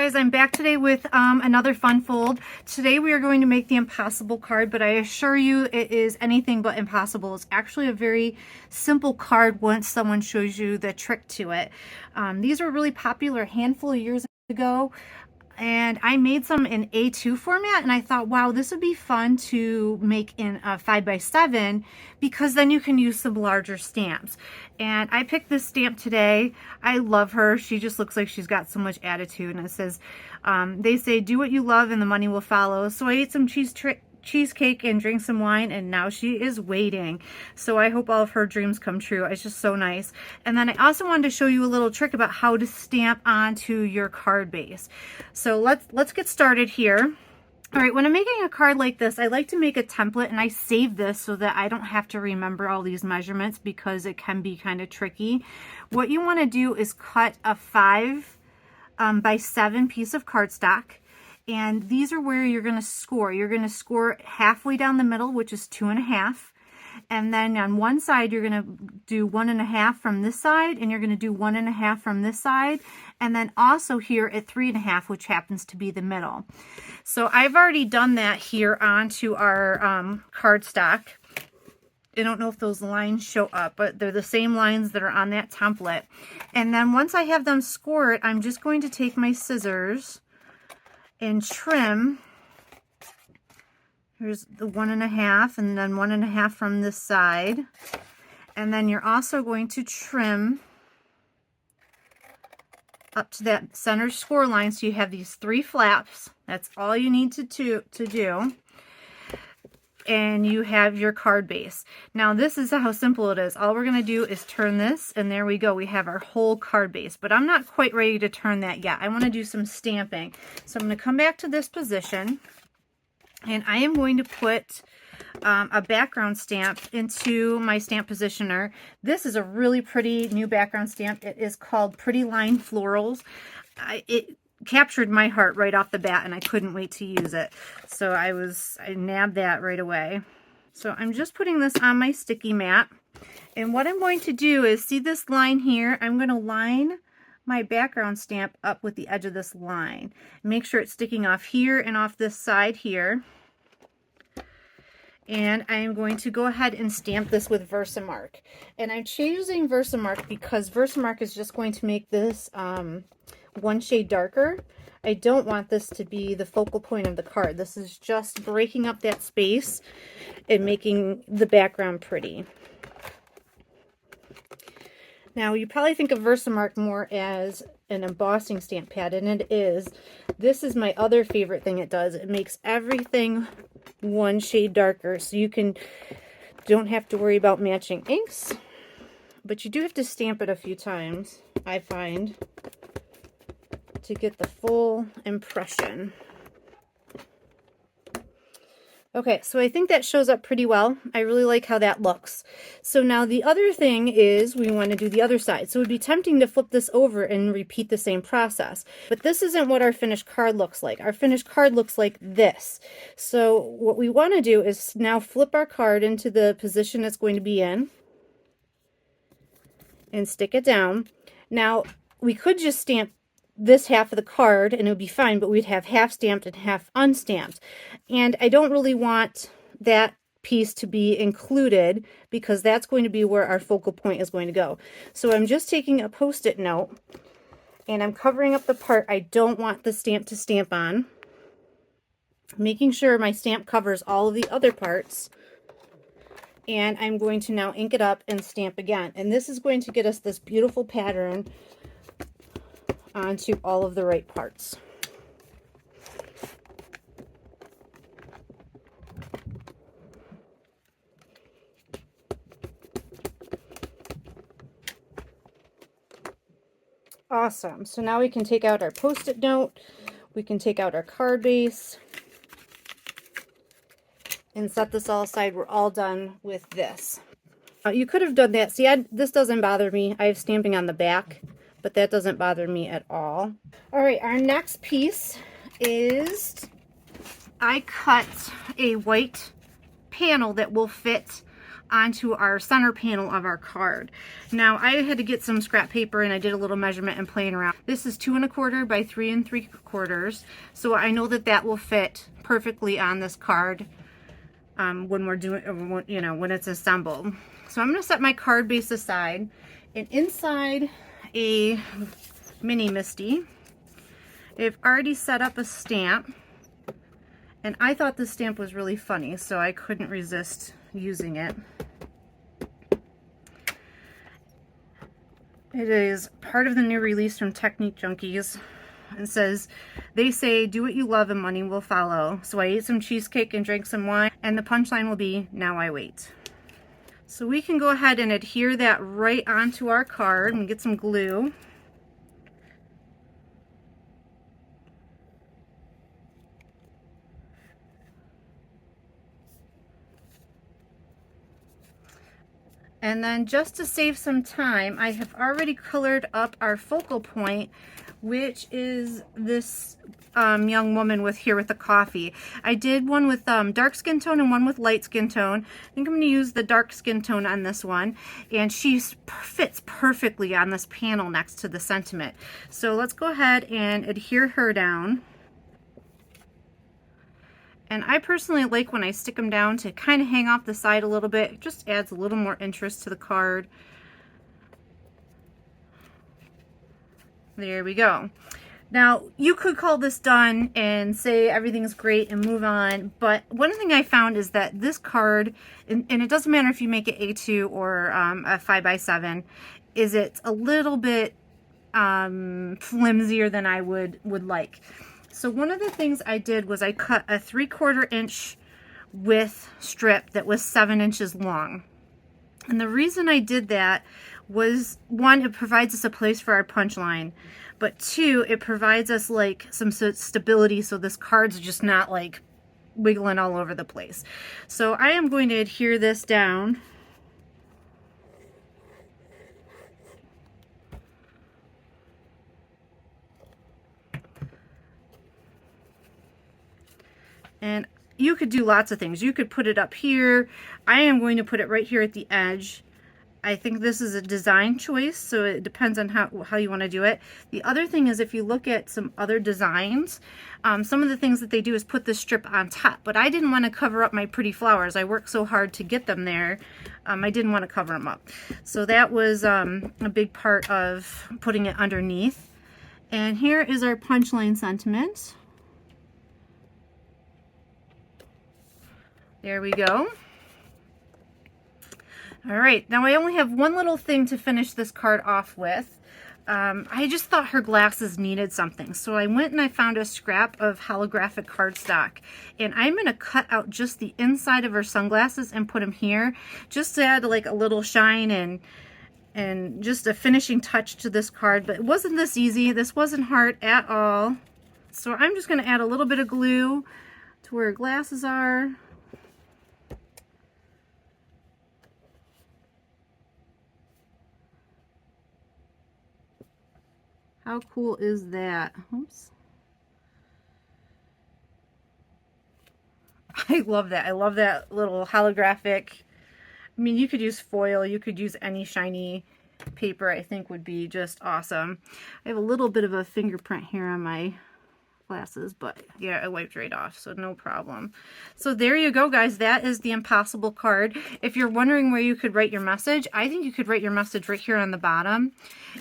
guys, I'm back today with another fun fold. Today we are going to make the impossible card, but I assure you it is anything but impossible. It's actually a very simple card once someone shows you the trick to it. These were really popular a handful of years ago, and I made some in A2 format, and I thought, wow, this would be fun to make in a 5x7 because then you can use some larger stamps. And I picked this stamp today. I love her. She just looks like she's got so much attitude, and it says, they say, do what you love and the money will follow. So I ate some cheesecake and drink some wine, and now she is waiting. So I hope all of her dreams come true. It's just so nice. And then I also wanted to show you a little trick about how to stamp onto your card base. So let's get started here. All right, when I'm making a card like this, I like to make a template, and I save this so that I don't have to remember all these measurements because it can be kind of tricky. What you want to do is cut a 5x7 piece of cardstock. And these are where you're going to score. You're going to score halfway down the middle, which is 2.5. And then on one side, you're going to do 1.5 from this side, and you're going to do 1.5 from this side. And then also here at 3.5, which happens to be the middle. So I've already done that here onto our cardstock. I don't know if those lines show up, but they're the same lines that are on that template. And then once I have them scored, I'm just going to take my scissors and trim. Here's the 1.5, and then 1.5 from this side. And then you're also going to trim up to that center score line, so you have these 3 flaps. That's all you need to do. And you have your card base. Now this is how simple it is. All we're going to do is turn this, and there we go. We have our whole card base, but I'm not quite ready to turn that yet. I want to do some stamping. So I'm going to come back to this position, and I am going to put a background stamp into my stamp positioner. This is a really pretty new background stamp. It is called Pretty Line Florals. It captured my heart right off the bat, and I couldn't wait to use it. So I nabbed that right away. So I'm just putting this on my sticky mat, and what I'm going to do is, see this line here? I'm going to line my background stamp up with the edge of this line. Make sure it's sticking off here and off this side here. And I'm going to go ahead and stamp this with Versamark. And I'm choosing Versamark because Versamark is just going to make this one shade darker. I don't want this to be the focal point of the card. This is just breaking up that space and making the background pretty. Now, you probably think of Versamark more as an embossing stamp pad, and it is. This is my other favorite thing it does. It makes everything one shade darker, so you don't have to worry about matching inks, but you do have to stamp it a few times, I find, to get the full impression. Okay, so I think that shows up pretty well. I really like how that looks. So now the other thing is we want to do the other side. So it would be tempting to flip this over and repeat the same process. But this isn't what our finished card looks like. Our finished card looks like this. So what we want to do is now flip our card into the position it's going to be in and stick it down. Now, we could just stamp this half of the card and it would be fine, but we'd have half stamped and half unstamped. And I don't really want that piece to be included because that's going to be where our focal point is going to go. So I'm just taking a Post-it note and I'm covering up the part I don't want the stamp to stamp on, making sure my stamp covers all of the other parts. And I'm going to now ink it up and stamp again. And this is going to get us this beautiful pattern onto all of the right parts. Awesome. So now we can take out our Post-it note, we can take out our card base, and set this all aside. We're all done with this. You could have done that. See, this doesn't bother me. I have stamping on the back, but that doesn't bother me at all. All right, our next piece is, I cut a white panel that will fit onto our center panel of our card. Now I had to get some scrap paper and I did a little measurement and playing around. This is 2 1/4 by 3 3/4, so I know that that will fit perfectly on this card when we're doing, you know, when it's assembled. So I'm going to set my card base aside, and inside a mini Misty, I've already set up a stamp, and I thought this stamp was really funny, so I couldn't resist using it. It is part of the new release from Technique Junkies. It says, they say, do what you love and money will follow. So I ate some cheesecake and drank some wine, and the punchline will be, now I wait. So we can go ahead and adhere that right onto our card and get some glue. And then just to save some time, I have already colored up our focal point, which is this young woman with the coffee. I did one with dark skin tone and one with light skin tone. I think I'm going to use the dark skin tone on this one, and she fits perfectly on this panel next to the sentiment. So let's go ahead and adhere her down. And I personally like when I stick them down to kind of hang off the side a little bit. It just adds a little more interest to the card. There we go. Now, you could call this done and say everything's great and move on, but one thing I found is that this card, and it doesn't matter if you make it A2 or a 5x7, is it's a little bit flimsier than I would like. So one of the things I did was I cut a 3/4 inch width strip that was 7 inches long. And the reason I did that was, one, it provides us a place for our punchline, but two, it provides us like some stability so this card's just not like wiggling all over the place. So I am going to adhere this down. And you could do lots of things. You could put it up here. I am going to put it right here at the edge. I think this is a design choice, so it depends on how you want to do it. The other thing is, if you look at some other designs, some of the things that they do is put the strip on top, but I didn't want to cover up my pretty flowers. I worked so hard to get them there. I didn't want to cover them up. So that was a big part of putting it underneath. And here is our punchline sentiment. There we go. All right, now I only have one little thing to finish this card off with. I just thought her glasses needed something, so I went and I found a scrap of holographic cardstock, and I'm going to cut out just the inside of her sunglasses and put them here, just to add like a little shine and just a finishing touch to this card. But it wasn't this easy. This wasn't hard at all. So I'm just going to add a little bit of glue to where her glasses are. How cool is that? Oops. I love that. I love that little holographic. I mean, you could use foil. You could use any shiny paper. I think would be just awesome. I have a little bit of a fingerprint here on my glasses, but yeah, I wiped right off, so no problem. So there you go, guys. That is the Impossible card. If you're wondering where you could write your message, I think you could write your message right here on the bottom.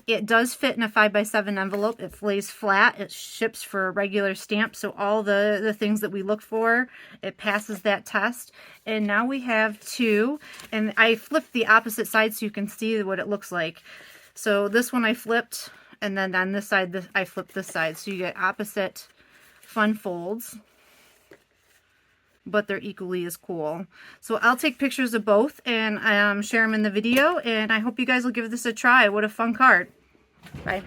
It does fit in a 5x7 envelope. It lays flat. It ships for a regular stamp, so all the things that we look for, it passes that test. And now we have two, and I flipped the opposite side so you can see what it looks like. So this one I flipped, and then on this side I flipped this side, so you get opposite fun folds, but they're equally as cool. So I'll take pictures of both and share them in the video, and I hope you guys will give this a try. What a fun card. Bye.